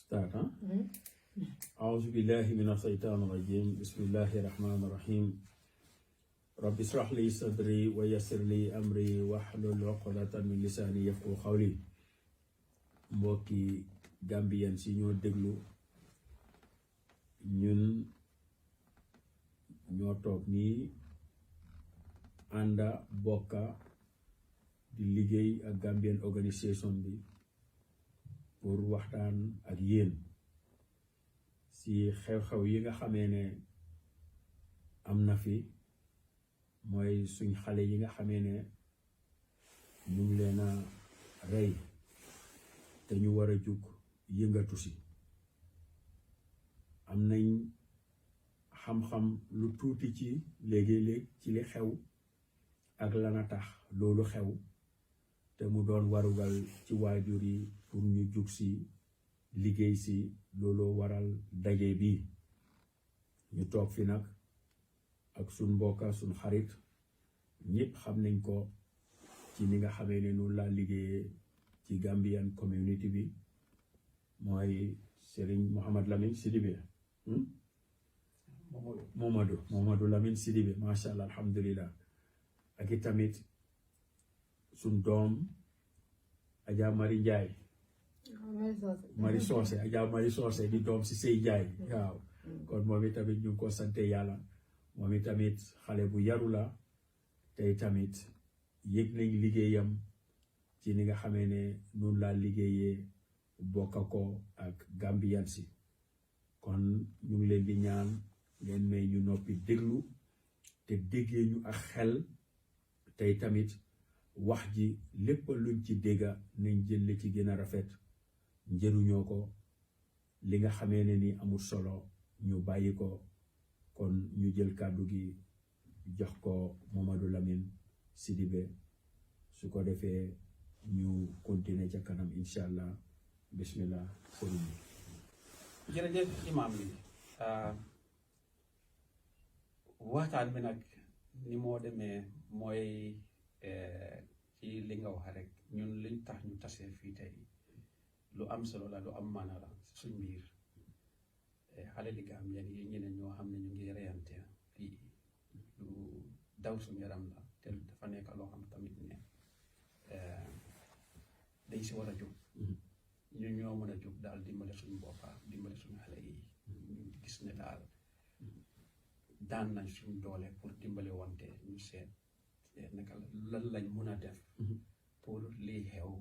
start huh? أعوذ بالله من الشيطان الرجيم بسم الله الرحمن الرحيم رب اشرح لي صدري ويسر لي أمري واحلل عقدة من لساني يفقهوا قولي mbokki Gambien si ñoo déglu ñun ñoo toog nii ànda bokka di liggéey ak Gambian organisation bi pour waxtaan ak yéen si xew-xew yi nga xamee ne am na fi mooy suñ xale yi nga xamee ne ñu ngi leen a rey te ñu war a jug yëngatu si am nañ xam-xam lu tuuti ci léegi-léeg ci li xew ak lana tax loolu xew te mu doon warugal ci waajur yi pour ñu jug si liggéey si looloo waral daje bi ñu toog fi nag ak suñ mbokka suñ xarit ñëpp xam nañ ko ci ni nga xamee ne noonu laa liggéeyee ci Gambian community bi mooy Serigne Mohamed Lamine Sidibé Momadou Lamine Sidibé macha allah alhamdulillah ak i tamit suñ doom Adja Mari Njaay Mari Soose Adja Mari Soose di doom si Sey Njaay waaw kon moom i tamit ñu ngi ko sante yàlla moom i tamit xale bu yaru la tey tamit yëg nañ liggéeyam ci ni nga xamee ne noonu laa liggéeyee bokka ko ak Gambian si kon ñu ngi leen di ñaan ngeen may ñu noppi déglu te déggee ñu ak xel tey tamit wax ji lépp luñ ci dégga nañ jël li ci gën a rafet njëriñoo ko li nga xamee ne ni amul solo ñu bàyyi ko kon ñu jël kàddu gi jox ko Momadou Lamine Sidibé su ko defee ñu continuer ca kanam incha allah bismillah sëriñ bi. jërëjëf imaam bi waxtaan bi nag ni moo demee mooy ci li nga wax rek ñun liñ tax ñu tasee fii tey lu am solo la lu am maana la suñ biir xale li Gambien yi ñeneen ñoo xam ne ñu ngi reyante fii lu daw suñ yaram la te dafa nekk loo xam tamit ne dañ si war a jóg ñu ñoo mën a jóg daal dimbale suñu boppa dimbale suñu xale yi ñu gis ne daal daan nañ suñu doole pour dimbale wante ñu seet naka lan lañ mën a def pour lii xew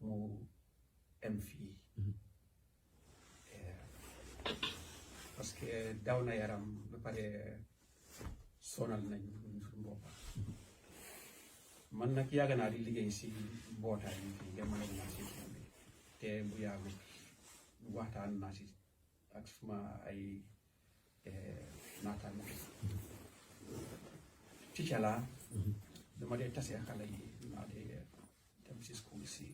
mu em fii parce que daw na yaram ba pare sonal nañ suñu boppa man nag yàgg naa di liggéey si mbootaay yi fii jamono organisation bi te bu yàggul waxtaan naa si ak suma ay naataango ticca laa dama dee tasee xale yi naa dee dem si school si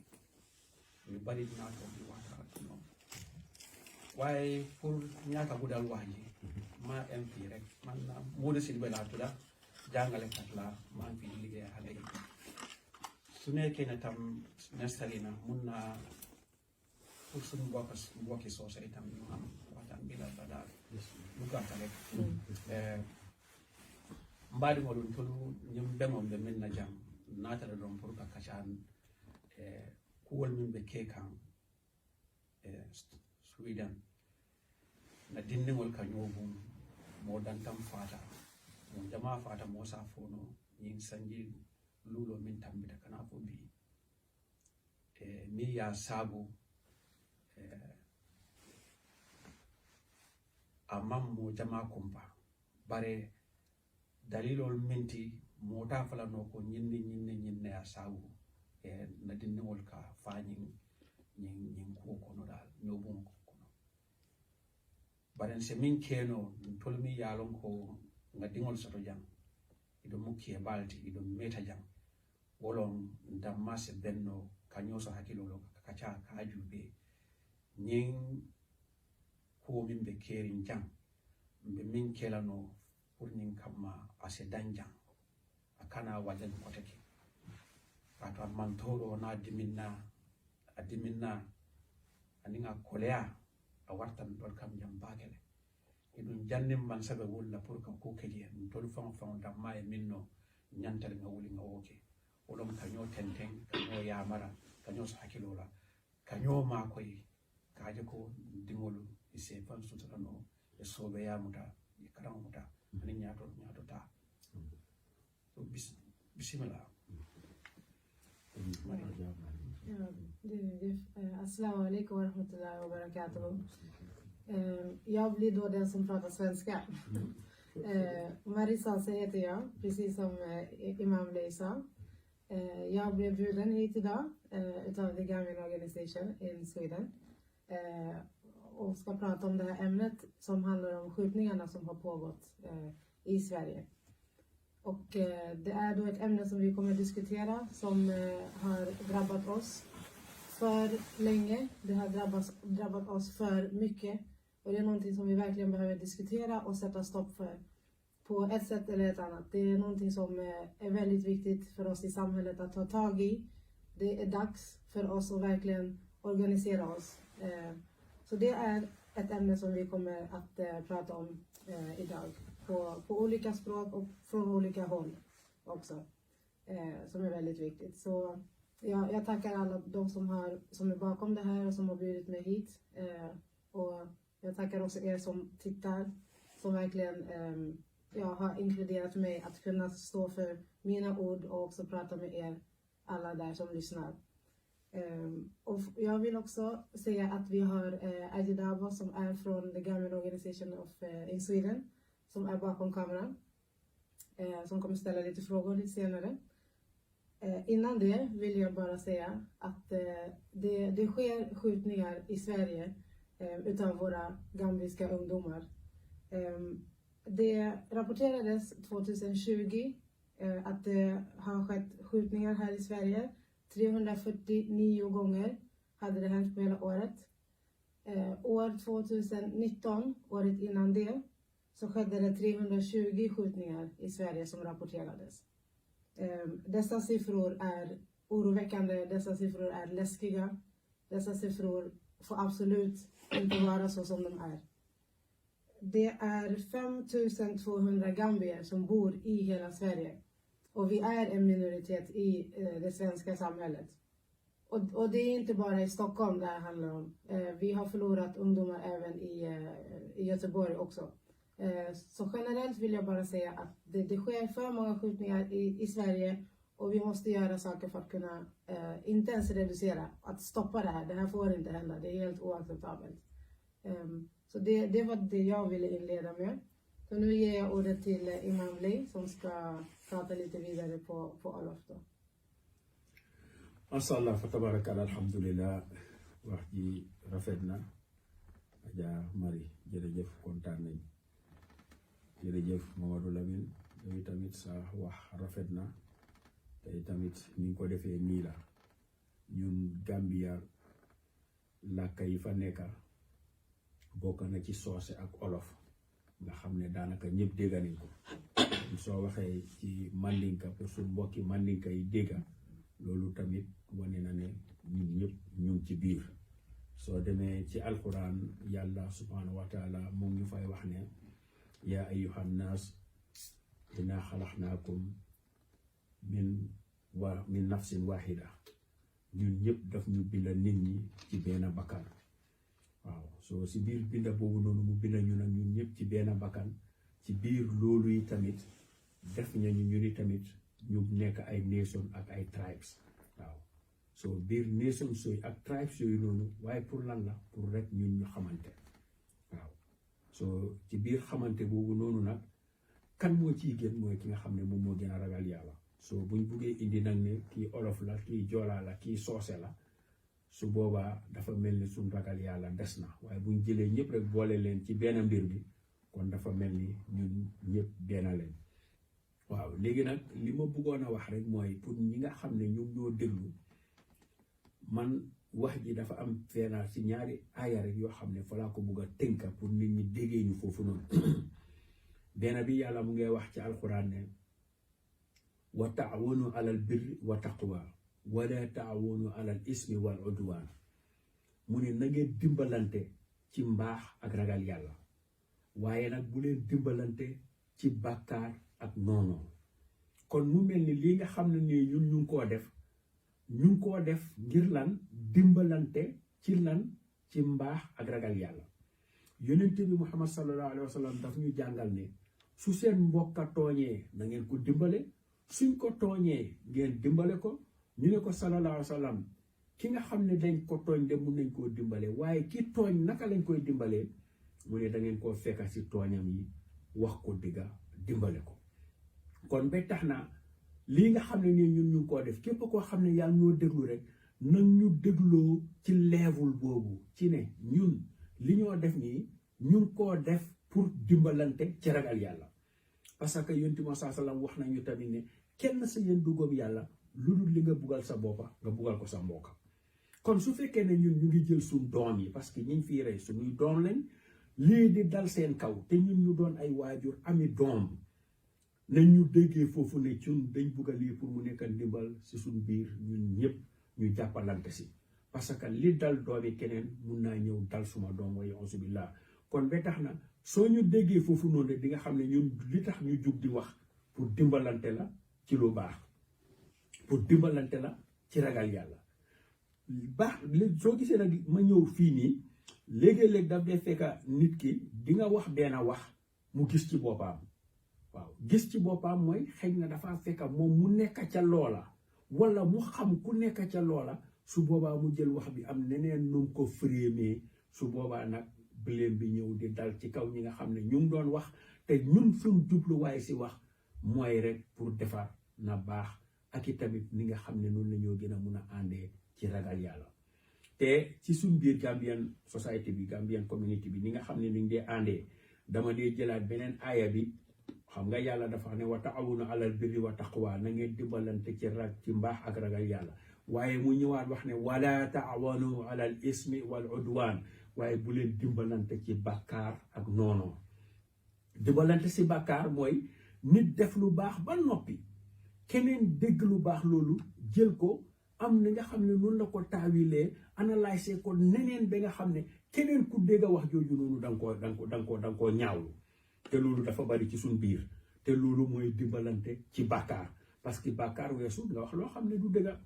ñu bari naa toog di waxtaan ak ñoom waaye pour ñaaka bu dal wax ji maa am fii rek man Modou Sidibé laa tudda jàngalekat laa maa ngi fi di liggéey xale yi su nekkee ne tam nestali na mun naa pour suñu mbokki soose itam ñu am waxtaan bi la daal lu gàtta rek mbaadi mo ɗum tolu ñim ɓemom ɓe min na jam natala ɗon pour ka kacan kuwol min ɓe kekan Sweden na dindigol ka ñoobum mo dantam fata mo jama fata mo sa fono ñin sanji luulo min tambita kana fo mbi min ya saabu amam mo jama kumpa bare dalilol minti mota falano ko ñinne ya saabu na dindigol ka fa ñin kuwo kono dal ñoobum ko kono baren se min keno tolmi yaalon ko nga dingol soto jang iɗo mukki e balti iɗo meta jang wolon damma se benno kañoso hakkilolo kaca kajuɓe ñin kuwo min ɓe kerin jang ɓe min kelano pour ñin kamma ase dan jang a kana wajan koteke wato a mantoɗo na diminna aninga kolea a wartan dol kam jam bakele idun jannim man sabe wulla pour ka ko kedi en tol fon damma e minno nyantal nga wuli nga woke olom kanyo tenten kanyo yamara kanyo sakilola kanyo ma koy kaje ko dingolu ise fan sutano e sobe yamuta e karam muta ani nyato ta so bismillah Assalamu alaikum warahmatullahi wabarakatuh. Jag blir då den som pratar svenska. Marie Salse heter jag, precis som Imam Lay sa. Jag blev bjuden hit idag utav The Gambian Organization in Sweden. Och ska prata om det här ämnet som handlar om skjutningarna som har pågått i Sverige. Och det är då ett ämne som vi kommer att diskutera som har drabbat oss för länge. Det har drabbat oss för mycket. Och det är någonting som vi verkligen behöver diskutera och sätta stopp för. På ett sätt eller ett annat. Det är någonting som är väldigt viktigt för oss i samhället att ta tag i. Det är dags för oss att verkligen organisera oss. Så det är ett ämne som vi kommer att prata om idag. På olika språk och från olika håll också. Som är väldigt viktigt. Så jag tackar alla de som är bakom det här och som har bjudit mig hit. Och jag tackar också er som tittar. Som verkligen har inkluderat mig att kunna stå för mina ord och också prata med er alla där som lyssnar. Och jag vill också säga att vi har Ajid Dabo som är från The Gambian Organization in Sweden. Som är bakom kameran. Som kommer ställa lite frågor lite senare. Innan det vill jag bara säga att det sker skjutningar i Sverige utav våra gambiska ungdomar. Det rapporterades 2020 att det har skett skjutningar här i Sverige. 349 gånger hade det hänt på hela året. År 2019, året innan det, så skedde det 320 skjutningar i Sverige som rapporterades. Dessa siffror är oroväckande, dessa siffror är läskiga. Dessa siffror får absolut inte vara så som de är. Det är 5200 gambier som bor i hela Sverige. Och vi är en minoritet i det svenska samhället. Och det är inte bara i Stockholm det här handlar om. Vi har förlorat ungdomar även i Göteborg också. Så generellt vill jag bara säga att det sker för många skjutningar i Sverige. Och vi måste göra saker för att kunna inte ens reducera, att stoppa det här. Det här får inte hända, det är helt oacceptabelt. Så det var det jag ville inleda med. Så nu ger jag ordet till Imam Lay som ska prata lite vidare på Olof då. Masallah fa tabarakallah alhamdulillah wax ji rafet na Adja Marie jërëjëf kontaan nañ jërëjëf Mamadou Lamine yow tamit sa wax rafet na te tamit ni ko defee nii la ñun Gambia làkk yi fa nekka bokk na ci soose ak olof nga xam ne daanaka ñëpp dégg nañ ko soo waxee ci mandinka pour suñ mbokki mandinka yi dégga loolu tamit wane na ne ñun ñëpp ñu ngi ci biir soo demee ci alquran yàlla subhanahu wa taala mu ngi fay wax ne yaa ayyuhan naas inna xalaxnaakum min nafsin wahida ñun ñëpp daf ñu binda nit ñi ci benn bakkan waaw soo si biir binda boobu noonu mu binda ñu nag ñun ñëpp ci benn bakkan ci biir loolu yi tamit def nañu ñu ni tamit ñu nekk ay nation ak ay tribes waaw soo biir nation sooy ak tribes yooyu noonu waaye pour lan la pour rek ñun ñu xamante waaw soo ci biir xamante boobu noonu nag kan moo ciy gën mooy ki nga xam ne moom moo gën a ragal yàlla soo buñ buggee indi nag ne kii olof la kii joolaa la kii soose la su boobaa dafa mel ni suñ ragal yàlla des na waaye buñ jëlee ñëpp rek boole leen ci benn mbir bi kon dafa mel ni ñun ñëpp benn leen waaw léegi nag li ma bëggoon a wax rek mooy pour ñi nga xam ne ñoom ñoo déglu man wax ji dafa am feena ci ñaari aaya rek yoo xam ne fa laa ko bëgg a tënka pour nit ñi déggee ñu foofu noonu benn bi yàlla mu ngay wax ci alxuraan ne wa taawanu alal birri wa taqwa wala taawanu alal ismi wal udwan mu ne na ngeen dimbalante ci mbaax ak ragal yàlla waaye nag bu leen dimbalante ci bàkkaar ak noonoo kon mu mel ni lii nga xam ne nii ñun ñu ngi koo def ngir lan dimbalante ci lan ci mbaax ak ragal yàlla yonent bi Muhammad sallallahu alayhi wa sallam daf ñu jàngal ne su seen mbokka tooñee na ngeen ko dimbale suñ ko tooñee ngeen dimbale ko ñu ne ko sallallahu alayhi wa sallam ki nga xam ne dañ ko tooñ de mun nañ koo dimbale waaye ki tooñ naka lañ koy dimbalee mu ne da ngeen koo fekka si tooñam yi wax ko digga dimbale ko kon ba tax na lii nga xam ne nii ñun ñu ngi koo def képp koo xam ne yaa ngi ñoo déglu rek nag ñu dégloo ci level boobu ci ne ñun li ñoo def nii ñu ngi koo def pour dimbalante ci ragal yàlla parce que yonent bi sallam wax nañu tamit ne kenn sa yéen du gëm yàlla lu dul li nga buggal sa boppa nga buggal ko sa mbokka kon su fekkee ne ñun ñu ngi jël suñ doom yi parce que ñiñ fii rey suñuy doom lañ lii di dal seen kaw te ñun ñu doon ay waajur ami doom nañ ñu déggee foofu ne cun dañ bugga lii pour mu nekk ndimbal si suñ biir ñun ñëpp ñu jàppalante si parce que li dal doomi keneen mun naa ñëw dal suma doom way auzu billah kon ba tax na soo ñu déggee foofu noonu di nga xam ne ñun li tax ñu jug di wax pour dimbalante la ci lu baax pour dimbalante la ci ragal yàlla baax soo gisee nag ma ñëw fii nii léegi-léeg daf dee fekka nit ki di nga wax benn wax mu gis ci boppam waaw gis ci boppam mooy xëy na dafa fekka moom mu nekk ca loola wala mu xam ku nekk ca loola su boobaa mu jël wax bi am neneen nu mu ko fréemee su boobaa nag blame bi ñëw di dal ci kaw ñi nga xam ne ñu ngi doon wax te ñun suñ jubluwaay si wax mooy rek pour defar na baax ak i tamit ni nga xam ne noonu la ñoo gën a mun a àndee ci ragal yàlla te ci suñ biir Gambian society bi Gambian community bi ni nga xam ne ni ngi dee àndee dama dee jëlaat beneen aaya bi xam nga yàlla dafa ne wa taawunu alal birri wa taqwa na ngeen dimbalante ci mbaax ak ragal yàlla waaye mu ñëwaat wax ne wala taawanu alal ismi wal udwan waaye bu leen dimbalante ci bàkkaar ak noonoo dimbalante si bàkkaar mooy nit def lu baax ba noppi keneen dégg lu baax loolu jël ko am na nga xam ne noonu la ko taawilee analyser ko neneen ba nga xam ne keneen ku dégg a wax jooju noonu danga koo ñaawlu te loolu dafa bari ci suñ biir te loolu mooy dimbalante ci bàkkaar parce que bàkkaar weesu nga wax loo xam ne du dëgga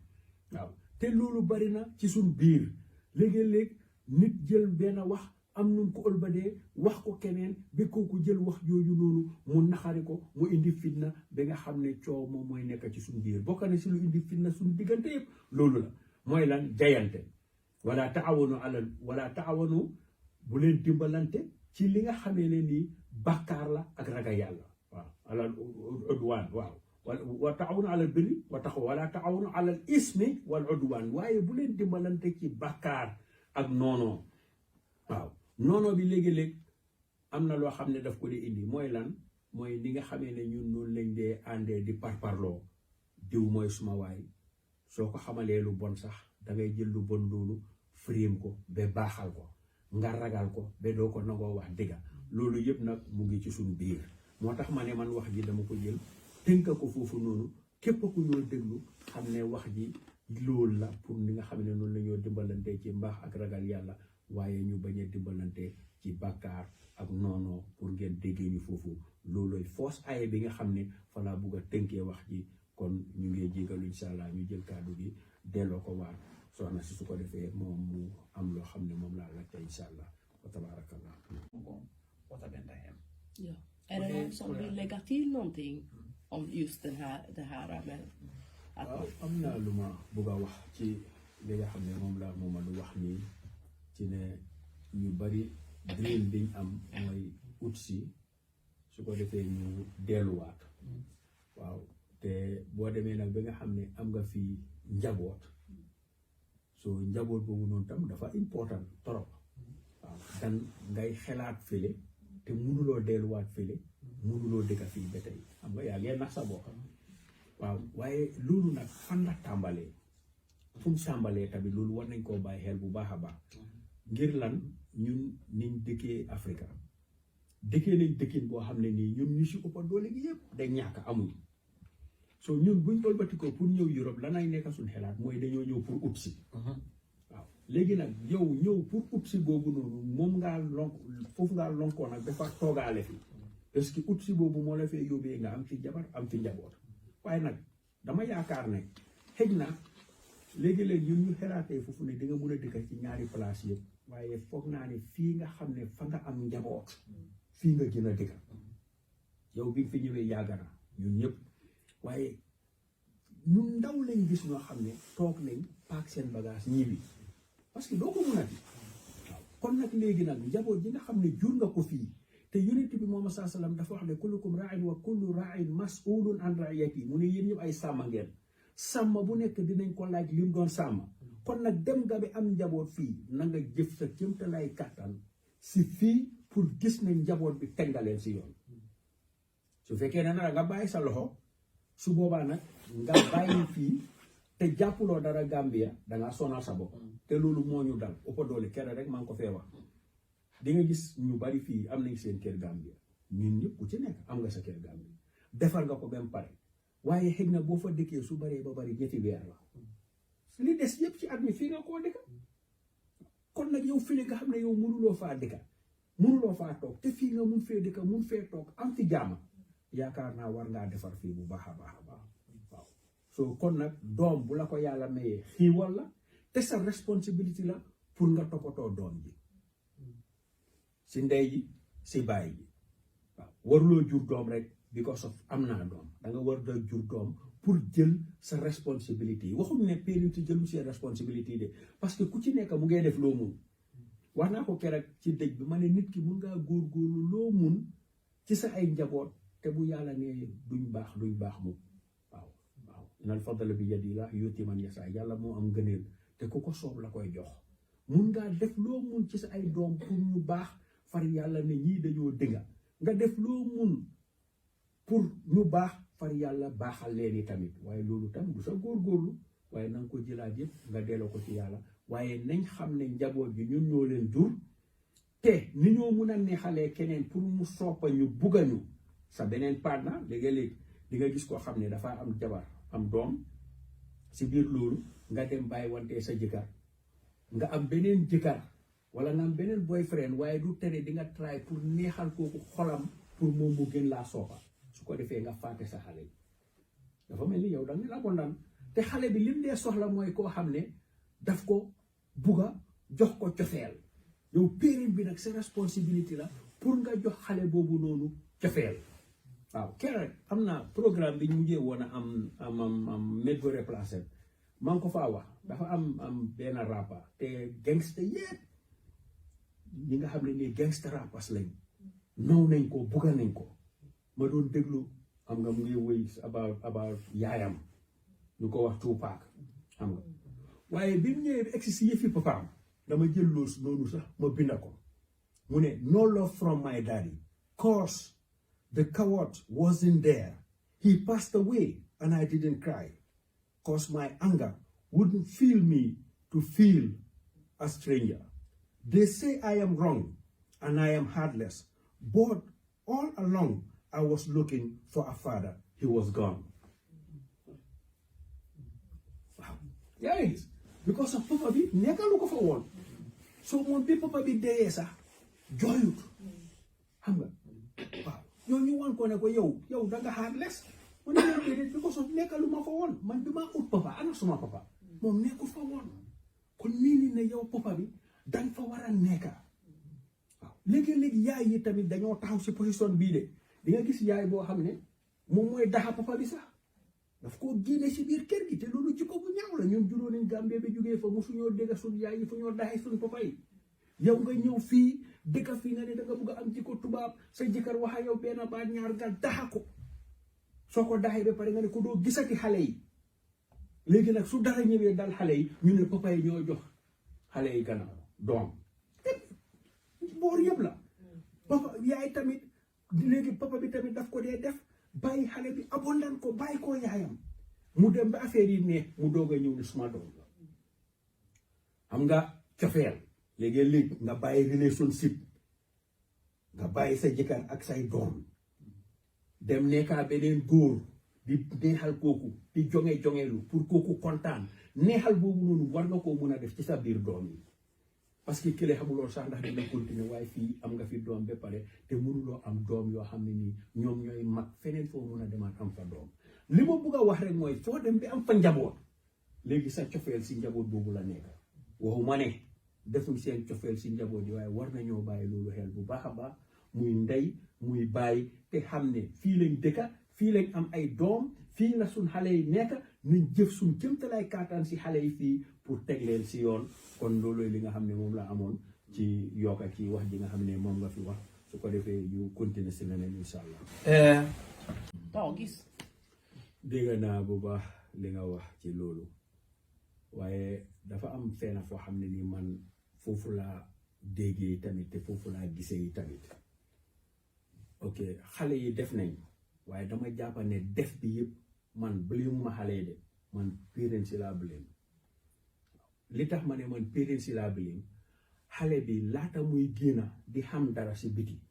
waaw te loolu bari na ci suñ biir léegi-léeg nit jël benn wax am num ko ëlbadee wax ko keneen ba kooku jël wax jooju noonu mu naxari ko mu indi fitna ba nga xam ne coow moom mooy nekk ci suñ biir bokk na si lu indi fitna suñ diggante yëpp loolu la mooy lan jayante wala taawanu bu leen dimbalante ci li nga xamee ne nii bàkkaar la ak ragal yàlla waaw alal udwaan waaw wa taawanu alal birri wa taqwa wala taawanu alal ismi wal udwaan waaye bu leen dimbalante ci bàkkaar ak noonoo waaw noonoo bi léegi-léeg am na loo xam ne daf ko di indi mooy lan mooy ni nga xamee ne ñun noonu lañ dee àndee di parparloo diw mooy suma waay soo ko xamalee lu bon sax dangay jël lu bon loolu firim ko ba baaxal ko nga ragal ko ba doo ko nangoo wax dëgga loolu yëpp nag mu ngi ci suñu biir moo tax ma ne man wax ji dama ko jël tënka ko foofu noonu képp ku ñoo déglu xam ne wax ji loolu la pour ni nga xam ne noonu la ñoo dimbalante ci mbaax ak ragal yàlla waaye ñu bañ a dimbalante ci bàkkaar ak noonoo pour ngeen déggee ñu foofu loolooy foos aye bi nga xam ne fa laa bugg a tënkee wax ji kon ñu ngi jégalu incha allah ñu jël kàddu gi delloo ko waat soxna si su ko defee moom mu am loo xam ne moom laa laajte incha allah wa tabarakallah. Ja, är det någon som vill lägga till någonting om just det här med att waaw am na lu ma bugg a wax ci li nga xam ne moom la Momadou wax nii ci ne ñu bari dream biñ am mooy ut si su ko defee ñu delluwaat waaw te boo demee nag ba nga xam ne am nga fi njaboot soo njaboot boobu noonu tam dafa important trop waaw dan ngay xelaat fële te mënuloo delluwaat fële mënuloo dëkk fii ba tey xam nga yaa ngeen nax sa bopp waaw waaye loolu nag fan la tàmbalee fu mu tàmbalee tamit loolu war nañ koo bàyyi xel bu baax a baax ngir lan ñun niñ dëkkee Afrique dëkkee nañ dëkkin boo xam ne nii ñun ñu si ëpp doole gi yëpp day ñàkk amuñ soo ñun buñ ëlbatikoo pour ñëw Europe lanay nekk suñ xelaat mooy dañoo ñëw pour ut si waaw léegi nag yow ñëw pour ut si boobu noonu moom ngaa lonk foofu ngaa lonkoo nag dafa toogaale fi parce que ut si boobu moo la fee yóbbee nga am ci jabar am ci njaboot waaye nag dama yaakaar ne xëj na léegi-léegi ñun ñu xelaatee foofu ne di nga mun a dëkk ci ñaari place yëpp waaye foog naa ne fii nga xam ne fa nga am njaboot fii nga gën a dëkk yow bi fi ñëwee yàgg na ñun ñëpp waaye ñun ndaw lañ gis ñoo xam ne toog nañ paak seen bagage ñibi parce que doo ko mun a di waaw kon nag léegi nag njaboot ji nga xam ne jur nga ko fii te yonent bi Muhammad sallallahu alayhi wasallam dafa wax ne kullukum ra'in wa kullu ra'in mas'ulun an ra'iyati mu ne yéen ñëpp ay sàmm ngeen sàmm bu nekk dinañ ko laaj li mu doon sàmm kon nag dem nga bi am njaboot fii na nga jëf sa kéemtalaay kàttan si fii pour gis ne njaboot bi teg nga leen si yoon su fekkee ne nag nga bàyyi sa loxo su boobaa nag nga bàyyi fii te jàppuloo dara Gambia dangaa sonal sa bopp te loolu moo ñu dal ëpp doole kere rek maa ngi ko fee wax di nga gis ñu bari fii am nañ seen kër Gambia ñun ñëpp ku ci nekk am nga sa kër Gambia defar nga ko ba mu pare waaye xëy na boo fa dëkkee su baree ba bari ñetti weer la li des yëpp ci at mi fii nga koo dëkka kon nag yow fii nga xam ne yow mënuloo faa dëkka mënuloo faa toog te fii nga mun fee dëkka mun fee toog am fi jaama yaakaar naa war ngaa defar fii bu baax a baax a baax waaw soo kon nag doom bu la ko yàlla mayee xiiwal la te sa responsabilité la pour nga toppatoo doom ji si ndey ji si baay ji waaw waruloo jur doom rek because of am naa doom da nga war da jur doom pour jël sa responsabilité yi waxuñu ne parents yi jëlu seen responsabilité de parce que ku ci nekk mu ngay def loo mun wax naa ko keroog ci dëj bi ma ne nit ki mun ngaa góorgóorlu loo mun ci sa ay njaboot te bu yàlla ne duñ baax mu waaw waaw inal fadla bi yadillah yuti man yasa yàlla moo am ngëneel te ku ko soob la koy jox mun ngaa def loo mun ci sa ay doom pour ñu baax far yàlla ne ñii dañoo dënga nga def loo mun pour ñu baax far yàlla baaxal leen i tamit waaye loolu tam du sa góorgóorlu waaye na nga ko jëlaat yëpp nga delloo ko ci yàlla waaye nañ xam ne njaboot gi ñun ñoo leen jur te ni ñoo mun a neexalee keneen pour mu soppa ñu bugga ñu sa beneen partner léegi-léegi di nga gis koo xam ne dafa am jabar am doom si biir loolu nga dem bàyyi wante sa jëkkër nga am beneen jëkkër wala nga am beneen boyfriend waaye du tere di nga try pour neexal kooku xolam pour moom mu gën laa soppa su ko defee nga fàtte sa xale yi dafa mel ni yow da nga la ko ndaan te xale bi lim dee soxla mooy koo xam ne daf ko bugga jox ko cofeel yow parent bi nag sa responsabilité la pour nga jox xale boobu noonu cofeel waaw keroog am na programme bi ñu mujjee woon a am Medbo replacé maa ngi ko faa wax dafa am benn rapper te gangster yépp ñi nga xam ne nii gangster rappers lañ naw nañ ko bugga nañ ko ma doon déglu xam nga mu ngi wéy about yaayam ñu ko wax Tupac xam nga waaye bi mu ñëwee egsi si yëfi papaam dama jël loos noonu sax ma binda ko mu ne no love from my daddy cause the coward wasn't there he passed away and I didn't cry cause my anger wouldn't feel me to feel a stranger they say I am wrong and I am heartless but all along I was looking for a father. He was gone. Wow. Yes. Because of Papa bi nekkalu ko fa woon. So moom bi Papa bi deyee sax jooyut. Xam nga. Waaw. Ñooñu woon ko ne ko yow da nga heartless. Mu ne leen déedéet because of nekkalu ma fa woon. Man bi maa ut Papa ana suma Papa. Moom nekkul fa woon. Kon nii ne yow Papa bi danga fa war a nekka. Waaw. Léegi-léegi yaay yi tamit dañoo taxaw si position bii de. di nga gis yaay boo xam ne moom mooy daxa papa bi sax daf koo génne si biir kër gi te loolu jikko bu ñaaw la ñun juróo nañ Gambie bi jógee fa mu suñoo dégg suñ yaay yi fu ñoo daxee suñ papa yi yow nga ñëw fii dëkka fii nga ne da nga bëgg a am jikko tubaab sa jëkkër wax ak yow benn baat ñaar nga daxa ko soo ko daxee ba pare nga ne ko doo gisati xale yi léegi nag su dara ñëwee dal xale yi ñu ne papa yi ñoo jox xale yi gannaaw doom boor yëpp la papa yaay tamit léegi papa bi tamit daf ko dee def bàyyi xale bi abondan ko bàyyi koo yaayam mu dem ba affaire yi ne mu doog a ñëw ne suma doom la xam nga cofeel léegi nga bàyyi relationship nga bàyyi sa jëkkër ak say doom dem nekkaa beneen góor di neexal kooku di jongeelu pour kooku kontaan neexal boobu noonu war nga koo mën a def ci sa biir doom yi parce que kële xamuloo sax ndax dina continuer waaye fii am nga fi doom ba pare te mënuloo am doom yoo xam ne nii ñoom ñooy mag feneen foo mën a demaat am fa doom li ma bugg a wax rek mooy foo dem bi am fa njaboot léegi sa cofeel si njaboot boobu la nekk waxuma ne defuñ seen cofeel si njaboot yi waaye war nañoo bàyyi loolu xel bu baax a baax muy ndey muy bàyyi te xam ne fii lañ dëkka fii lañ am ay doom fii la suñ xale yi nekk nañ jëf suñ kéemtalaay kaataan si xale yi fii pour teg leen si yoon kon loolu li nga xam ne moom la amoon ci yokka ci wax ji nga xam ne moom nga fi wax su ko defee ñu continuer si leneen incha allah. Dagis. dégg naa bu baax li nga wax ci loolu waaye dafa am fenn foo xam ne ni man foofu laa déggee tamit te foofu laa gisee tamit ok xale yi def nañ waaye dama jàpp ne def bi yëpp man blame ma xale yi de man parents yi laa blame li tax ma ne man parents yi laa blame xale bi laata muy génn di xam dara si biti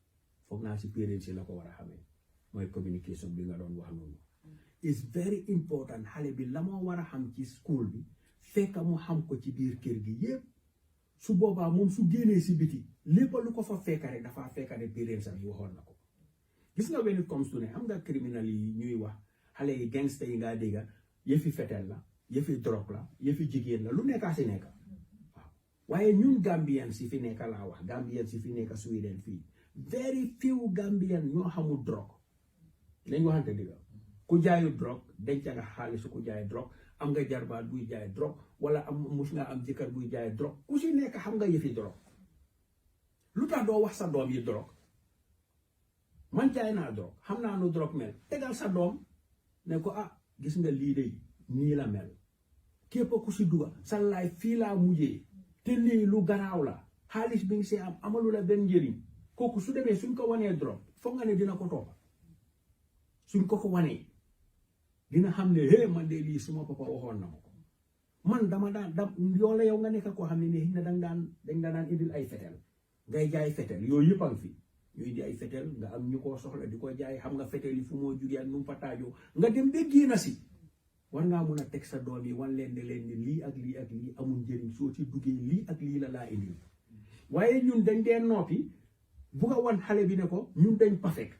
foog naa si parents yi la ko war a xamee mooy communication bi nga doon wax noonu is very important xale bi la moo war a xam ci school bi fekk mu xam ko ci biir kër gi yëpp su boobaa moom su génnee si biti lépp lu ko fa fekk rek dafa fekk ne parents yi waxoon na ko gis nga when it comes to ne xam nga criminal yi ñuy wax xale yi gangster yi ngaa dégga yëfi fetel la yëfi drogue la yëfi jigéen la lu nekkaa si nekka waaw waaye ñun Gambian si fi nekka laa wax Gambian si fi nekka Sweden fii very few Gambian ñoo xamul drogue nañ waxante dëgga ku jaayu drogue denca nga xaalis ku jaay drogue am nga jarbaat buy jaay drogue wala am mus nga am jëkkër buy jaay drogue ku si nekk xam nga yëfi drogue lu tax doo wax sa doom yi drogue man jaay naa drogue xam naa nu drogue mel tegal sa doom ne ko ah gis nga lii de nii la mel képp ku si duga sa laay fii laa mujjee te lii lu garaaw la xaalis bi nga si am amalu la benn njëriñ kooku su demee suñ ko wanee drogue foog nga ne dina ko toppa suñ ko wanee dina xam ne hé man de lii suma papa waxoon na ma ko man dama daan yow la yow nga nekk koo xam ne nii na dañ daan indil ay fetel ngay jaay fetel yooyu yëpp a ngi fi ñu indi ay fetel nga am ñu koo soxla di ko jaay xam nga fetel yi fu moo jugee ak nu mu fa taajoo nga dem ba génn si war ngaa mun a teg sa doom yi wan leen ne lii ak lii ak lii amul njëriñ soo ci duggee lii ak lii la laa indil waaye ñun dañ dee noppi bugg a wan xale bi ne ko ñun dañ perfect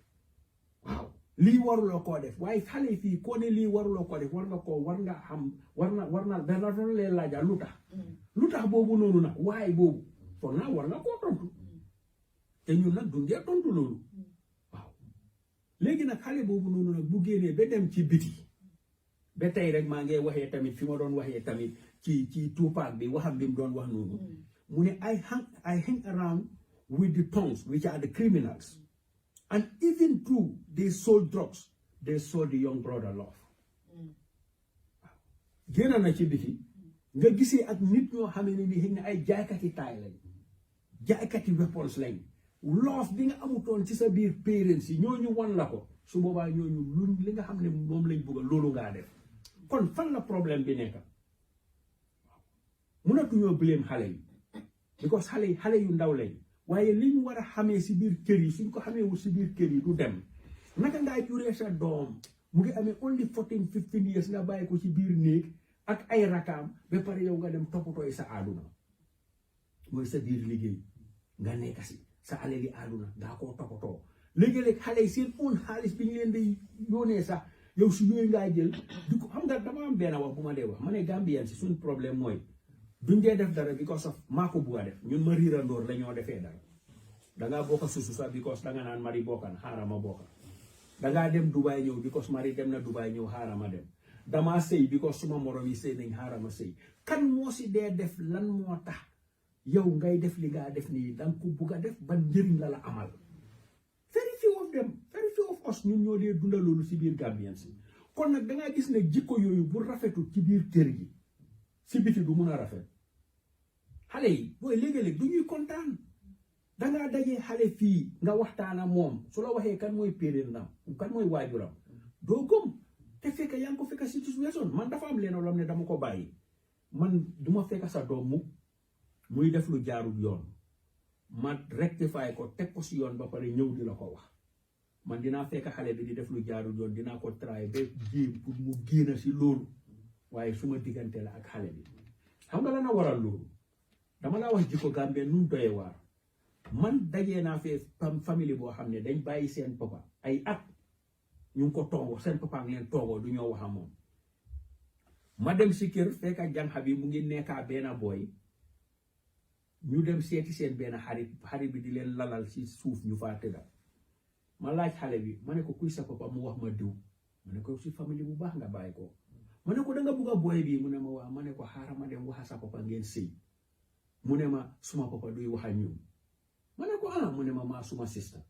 waaw lii waruloo koo def waaye xale fii koo ne lii waruloo koo def war nga xam war na dana doon leen laaja lu tax boobu noonu nag waaye boobu foog naa war nga koo tontu te ñun nag duñ dee tontu loolu waaw léegi nag xale boobu noonu nag bu génnee ba dem ci biti ba tey rek maa ngi waxee tamit fi ma doon waxee tamit ci Tupac bi waxam bi mu doon wax noonu mu ne I hang around with the tongues which are the criminals. And even though they sold drugs, they sold the young brother love. Génn na ci biti nga gisee ak nit ñoo xam ne ni xëy na ay jaaykati taay lañ jaaykati weapons lañ love bi nga amutoon ci sa biir parents yi ñooñu wan la ko su boobaa ñooñu luñ li nga xam ne moom lañ bëgg loolu ngaa def kon fan la problème bi nekk mënatuñoo blame xale yi because xale yu ndaw lañ. waaye li ñu war a xamee si biir kër yi suñ ko xamee wu si biir kër yi du dem naka ngaa juree sa doom mu ngi amee only 14-15 years nga bàyyi ko ci biir néeg ak ay rakaam ba pare yow nga dem toppatooy sa àdduna mooy sa biir liggéey nga nekk si sa alali àdduna ngaa koo toppatoo léegi-léeg xale yi seen own xaalis bi ñu leen di yónnee sax yow si yooyu ngaa jël di ko xam nga dama am benn wax bu ma dee wax ma ne Gambien si suñ problème mooy duñ dee def dara because of maa ko bugg a def ñun ma riirandoor la ñoo defee dara dangaa bokka susu sax because danga naan mari bokkan xaaral ma bokka dangaa dem Dubai ñëw because mari dem na Dubai ñëw xaaral ma dem damaa sëy because suma morom yi sëy nañ xaaral ma sëy kan moo si dee def lan moo tax yow ngay def li ngaa def nii danga ko bugg a def ban njëriñ la la amal very few of them very few of us ñun ñoo dee dunda loolu si biir Gambien si kon nag dangaa gis ne jikko yooyu bu rafetul ci biir kër gi si biti du mun a rafet xale yi booy léegi-léeg du ñuy kontaan dangaa dajee xale fii nga waxtaana moom su la waxee kan mooy pérénam kan mooy waajuram doo gëm te fekk yaa ngi ko fekk situation man dafa am leen lam ne dama ko bàyyi man duma fekk sa doom muy def lu jaarul yoon ma rectify ko teg ko si yoon ba pare ñëw di la ko wax man dinaa fekk xale bi di def lu jaarul yoon dinaa ko try ba jéem pour mu génn si loolu waaye suma diggante la ak xale bi xam nga la na waral loolu dama laa wax jikko Gambie nun doyee waar man dajee naa fee famille boo xam ne dañ bàyyi seen papa ay at ñu ngi ko toogoo seen papa ngi leen toogoo du ñoo wax ak moom ma dem si kër fekk jànq bi mu ngi nekkaa benn booy ñu dem seeti seen benn xarit bi di leen lalal si suuf ñu faa tëdda ma laaj xale bi ma ne ko kuy sa papa mu wax ma diw ma ne ko si famille bu baax nga bàyyi ko ma ne ko da nga bugg a booy bii mu ne ma waa ma ne ko xaaral ma dem waxa sa papa ngeen sëy mu ne ma suma papa duy wax ak ñun ma ne ko mu ne ma maa suma sista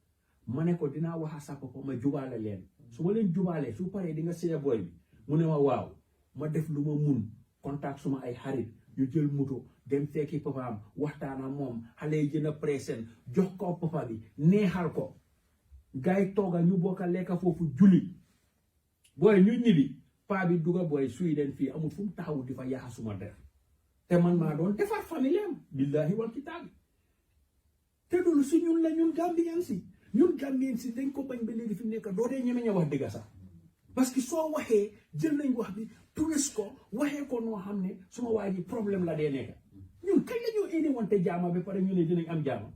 ma ne ko dinaa waxa sa papa ma jubaale leen su ma leen jubaalee su paree di nga sëy booy bi mu ne ma waaw ma def lu ma mun contact suma ay xarit ñu jël moto dem fekki papaam waxtaan ak moom xale yi jën a présent jox ko papa bi neexal ko gars yi tooga ñu bokka lekka foofu julli booy ñu ñibbi paa bi duga booy suy den fii amul fu mu taxaw di fa yaxa suma der te man maa doon defar famille am billahi wal kitaabi te dul si ñun la ñun Gambien si dañ ko bañ ba léegi fi mu nekk doo dee ñeme ña wax dëgga sax parce que soo waxee jël nañ wax bi touriste ko waxee ko noo xam ne suma waa ji problème la dee nekk ñun kañ la ñoo indi wante jaama ba pare ñu ne dinañ am jaama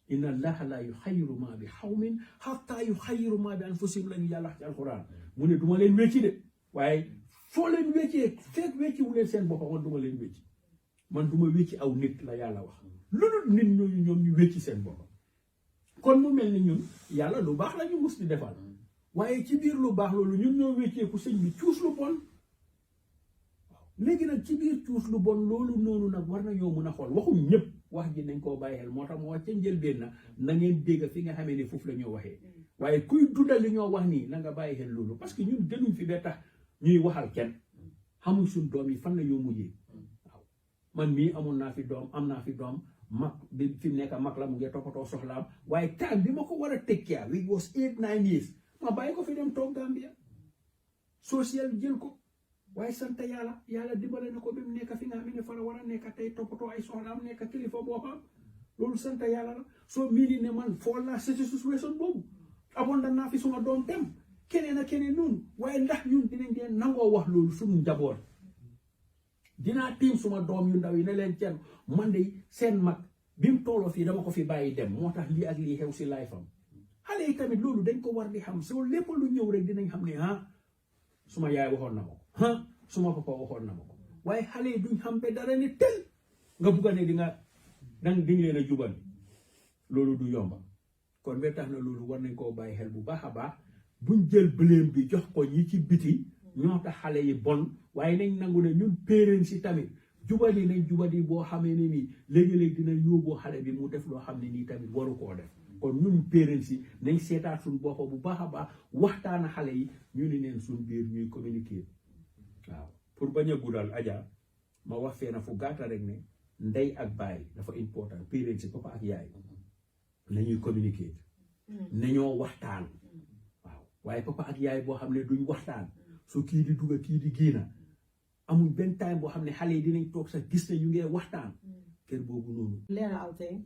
inna allaha la yuxayiru ma bi xawmin xatta yuxayiru ma bi anfusihim lañu yàlla ci alquran mu ne duma leen wecci de waaye foo leen weccee fekk wecci wu leen seen boppam man duma leen wecci man duma wecci aw nit la yàlla wax lu dul nit ñooñu ñoom ñu wecci seen boppam kon mu mel ni ñun yàlla lu baax la ñu mus di defal waaye ci biir lu baax loolu ñun ñoo wecceeku sëñ bi cuus lu bon léegi nag ci biir cuus lu bon loolu noonu nag war nañoo mun a xool waxuñ ñëpp wax ji nañ koo bàyyi xel moo tax moo wax ca njëlbéen na ngeen dégg fi nga xamee ne foofu la ñoo waxee waaye kuy dundal li ñoo wax nii na nga bàyyi xel loolu parce que ñun gënuñ fi ba tax ñuy waxal kenn xamuñ suñ doom yi fan la ñoo mujjee waaw man mii amoon naa fi doom am naa fi doom mag bi fi mu nekk mag la mu ngi toppatoo soxlaam waaye temps bi ma ko war a tekkiya which was 8-9 years ma bàyyi ko fi dem toog Gambia social jël ko waaye sant yàlla dimbale na ko ba mu nekk fi nga xam ne fa la war a nekk tey toppatoo ay soxlaam nekk kilifa boppam loolu sant yàlla la soo mii ne man fool naa situation boobu amoon naa fi suma doom dem keneen ak keneen noonu waaye ndax ñun dinañ dee nangoo wax loolu suñu njaboot dinaa tiim suma doom yu ndaw yi ne leen kenn man de seen mag bi mu tolloo fii dama ko fi bàyyi dem moo tax lii ak lii xew si life am xale yi tamit loolu dañ ko war di xam soo lépp lu ñëw rek dinañ xam ne suma yaay waxoon na ma ko suma papa waxoon na ma ko waaye xale yi duñ xam be dara ne tel nga bugga ne di nga leen a jubal loolu du yomba kon ba tax na loolu war nañ koo bàyyi xel bu baax a baax buñ jël blame bi jox ko ñi ci biti ñoo tax xale yi bon waaye nañ nangu ne ñun parents si tamit jubali nañ jubali boo xamee ne nii léegi-léegi dina yóbboo xale bi mu def loo xam ne nii tamit waru koo def kon ñun parents yi nañ seetaat suñ boppa bu baax a baax waxtaana xale yi ñu ni neen suñ biir ñuy communiquer waaw pour bañ a guddal aja ma wax fee na fu gàtta rek ne ndey ak baay dafa important parents yi papa ak yaay nañuy communiquer nañoo waxtaan waaw waaye papa ak yaay boo xam ne duñ waxtaan su kii di dugga kii di génna amul benn time boo xam ne xale yi dinañ toog sax gis ne ñu ngee waxtaan kër boobu noonu lera allting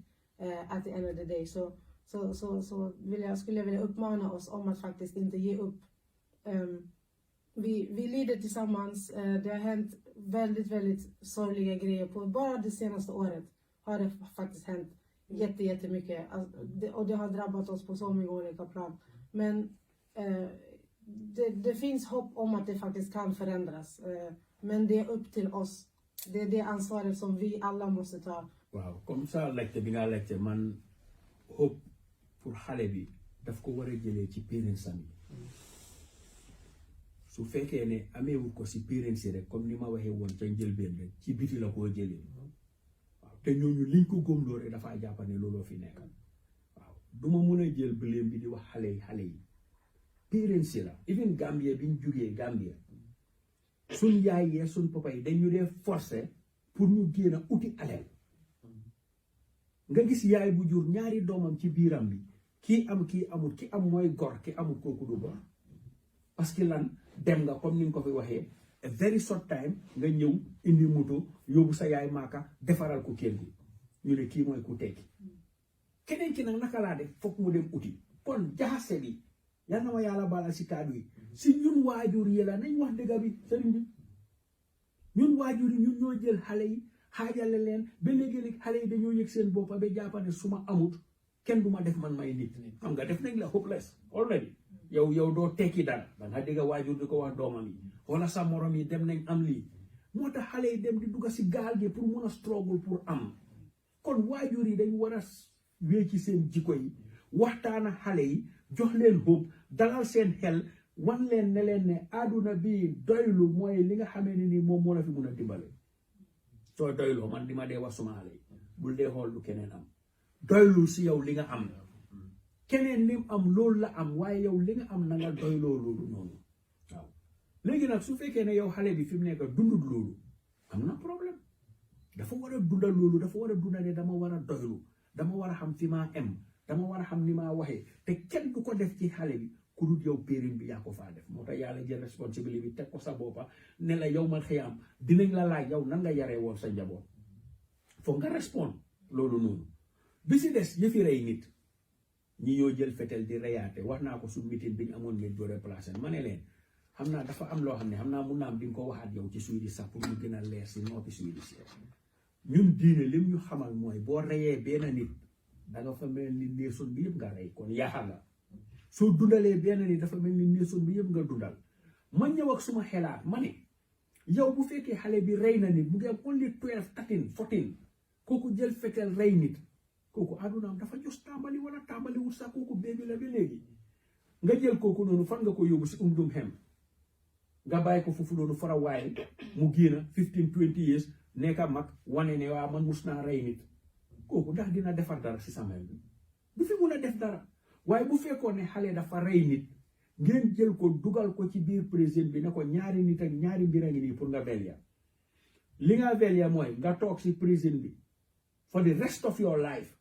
at the end of the day så skulle jag vilja uppmana oss om att faktiskt inte ge upp. Vi lider tillsammans. Det har hänt väldigt sorgliga grejer. Bara det senaste året har det faktiskt hänt jättemycket. Och det har drabbat oss på så många olika plan. Men det finns hopp om att det faktiskt kan förändras. Men det är upp till oss. Det är det ansvaret som vi alla måste ta. Wow, comme ça laajte bi nga laajte man hope pour xale bi daf ko war a jëlee ci parents am yi su fekkee ne ameewul ko si parents yi rek comme ni ma waxee woon ca njëlbeen rek ci biti la koo jëlee waaw te ñooñu liñ ko góomloo rek dafaa jàpp ne looloo fi nekk waaw du ma mun a jël blame bi di wax xale yi parents yi la even Gambia biñ jugee Gambia suñ yaay yee suñ papa yi dañu dee forcer pour ñu génn a uti alal nga gis yaay bu jur ñaari doomam ci biiram bi kii am kii amul ki am mooy gor ki amul kooku du gor parce que lan dem nga comme ni nga ko fi waxee a very short time nga ñëw indi moto yóbbu sa yaay maaka defaral ko kër gi ñu ne kii mooy ku tekki keneen ki nag naka laa def foog mu dem uti kon jaxase bi yal na ma yàlla baal si kàddu yi si ñun waajur yi la nañ wax dëgg bi sëriñ bi ñun waajur yi ñun ñoo jël xale yi xaajale leen ba léegi xale yi dañoo yëg seen boppa ba jàppane su ma amut kenn du ma def man may nit xam nga def nañ la hopeless already yow doo tekki dara da nga dégg waajur di ko wax doomam yi wala sa morom yi dem nañ am lii moo tax xale yi dem di dugg si gaal gi pour mun a struggle pour am kon waajur yi dañ war a wécci seen jikko yi waxtaana xale yi jox leen hope dalal seen xel wan leen ne leen ne àdduna bi doylu mooy li nga xamee ne nii moom moo la fi mun a dimbale soo doyloo man di ma dee wax suma xale yi bul dee xool lu keneen am doylu si yow li nga am keneen lim am loolu la am waaye yow li nga am na nga doyloo loolu noonu waaw léegi nag su fekkee ne yow xale bi fi mu nekk dundut loolu am na problème dafa war a dunda loolu dafa war a dunda ne dama war a doylu dama war a xam fi maa em dama war a xam ni maa waxee te kenn du ko def ci xale bi ku dul yow périm bi yaa ko faa def moo tax yàlla jël responsabilité bi teg ko sa boppa ne la yow mal xiyaam dinañ la laaj yow nan nga yaree woon sa njaboot foog nga respond loolu noonu bi si des yëfi rey nit ñi ñoo jël fetel di reyaate wax naa ko su meeting bi ñu amoon ngeen jóore placé ma ne leen xam naa dafa am loo xam ne xam naa mun naa am di nga ko waxaat yow ci suy sax pour mu gën a leer si noppi suy si ñun diine lim ñu xamal mooy boo reyee benn nit da nga fa mel ni nation bi yëpp nga rey kon yaaxa nga soo dundalee benn nit dafa mel ni nation bi yëpp nga dundal ma ñëw ak suma xelaat ma ne yow bu fekkee xale bi rey na nit mu ngi am only 12 13 14 kooku jël fetel rey nit kooku àddunaam dafa jos tàmbali wala tàmbali wut sax kooku bébi la ba léegi nga jël kooku noonu fan nga ko yóbbu si umdum xem nga bàyyi ko foofu noonu fara waaye mu génn 15 20 years nekka mag wane ne waa man mus naa rey nit kooku ndax dina defar dara si sama bi du fi mun a def dara waaye bu fekkoon ne xale dafa rey nit ngeen jël ko dugal ko ci biir président bi ne ko ñaari nit ak ñaari mbir a ngi nii pour nga velya li nga velya mooy nga toog si président bi for the rest of your life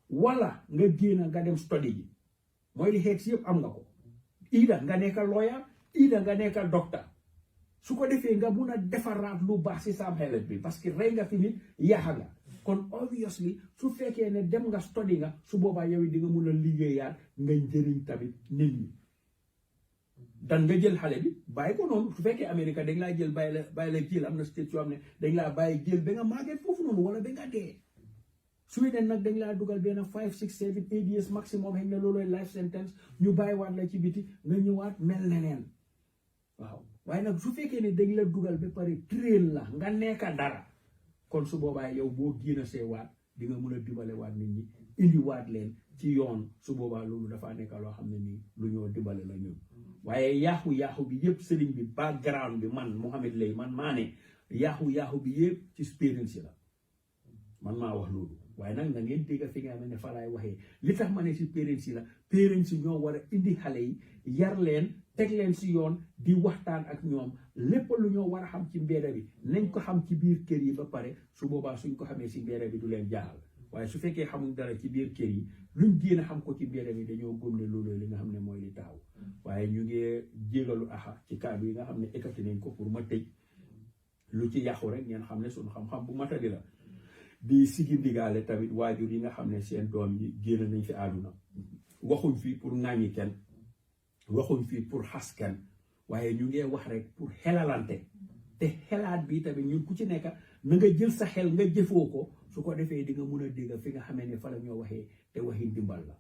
wala nga génn nga dem study ji mooy li xeet si yëpp am nga ko ida nga nekka lawyer ida nga nekka docteur su ko defee nga mun a defaraat lu baax si sam xelet bi parce que rey nga fi nit yaaxa nga kon obviously su fekkee ne dem nga study nga su boobaa yow di nga mun a liggéeyaat nga njëriñ tamit nit ñi dan nga jël xale bi bàyyi ko noonu su fekkee Amérique dañ laa jël bàyyi la jël am na state yoo xam ne dañ laa bàyyi jël ba nga màggee foofu noonu wala ba nga dee Sweden nag dañ laa dugal benn 5 6 7 8 years maximum xëy na loolooy life sentence ñu bàyyiwaat la ci biti nga ñëwaat mel neneen waaw waaye nag su fekkee ne dañ la dugal ba pare train la nga nekka dara kon su boobaa yow boo génn see waat di nga mun a dimbale waat nit ñi indi waat leen ci yoon su boobaa loolu dafaa nekk loo xam ne nii lu ñoo dimbale la ñun waaye yaaxu bi yëpp sëriñ bi background bi man Mohamed Lay man maa ne yaaxu bi yëpp ci expérience la man maa wax loolu waaye nag na ngeen dégg fi nga xam ne fa laay waxee li tax ma ne si parents yi la parents yi ñoo war a indi xale yi yar leen teg leen si yoon di waxtaan ak ñoom lépp lu ñoo war a xam ci mbedda bi nañ ko xam ci biir kër yi ba pare su boobaa suñ ko xamee si mbedda bi du leen jaaxal waaye su fekkee xamuñ dara ci biir kër yi luñ génn a xam ko ci mbedda bi dañoo gëm ne loolu li nga xam ne mooy li taxaw waaye ñu ngi jégalu axa ci kàddu yi nga xam ne ekkati nañ ko pour ma tëj lu ci yàqu rek ngeen xam ne suñu xam-xam bu matadi la di sigi ndigaale tamit waajur yi nga xam ne seen doom yi génn nañ fi àdduna waxuñ fii pour ŋàññi kenn waxuñ fii pour xas kenn waaye ñu ngee wax rek pour xelalante te xelaat bi tamit ñun ku ci nekk na nga jël sa xel nga jëfoo ko su ko defee di nga mun a dégg fi nga xamee ne fa la ñoo waxee te waxi ndimbal la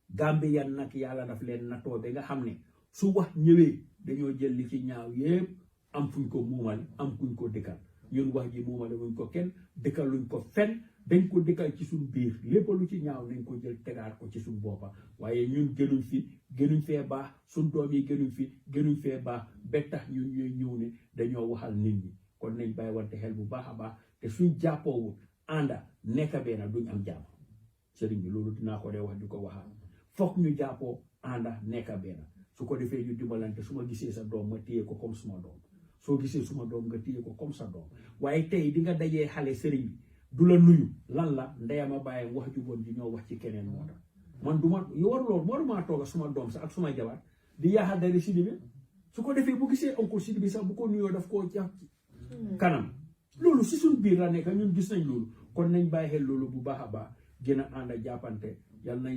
Gambien nag yàlla daf leen nattoo ba nga xam ne su wax ñëwee dañoo jël li ci ñaaw yépp am fuñ ko muumal am kuñ ko dëkkal ñun wax ji muumale wuñ ko kenn dëkkal luñ ko fen dañ ko dëkkal ci suñ biir lépp lu ci ñaaw nañ ko jël tegaat ko ci suñ boppa waaye ñun gënuñ fee baax suñ doom yi gënuñ fee baax ba tax ñun ñooy ñëw ne dañoo waxal nit ñi kon nañ bàyyi wante xel bu baax a baax te suñ jàppoowul ànda nekk benn duñ am jàmm sëriñ bi loolu dinaa ko dee wax di ko waxaat foog ñu jàppoo ànda nekk benn su ko defee ñu dimbalante su ma gisee sa doom ma téye ko comme suma doom soo gisee suma doom nga téye ko comme sa doom waaye tey di nga dajee xale sëriñ bi du la nuyu lan la ndeyama bàyyam wax ju bon ji ñoo wax ci keneen moo tax man du ma warumaa tooga suma doom sax ak suma jabar di yaaxa dari Sidibe su ko defee bu gisee oncle Sidibe sax bu ko nuyoo daf koo jax kanam loolu si suñ biir la nekk ñun gis nañ loolu kon nañ bàyyi xel loolu bu baax a baax gën a ànd a jàppante yal nañ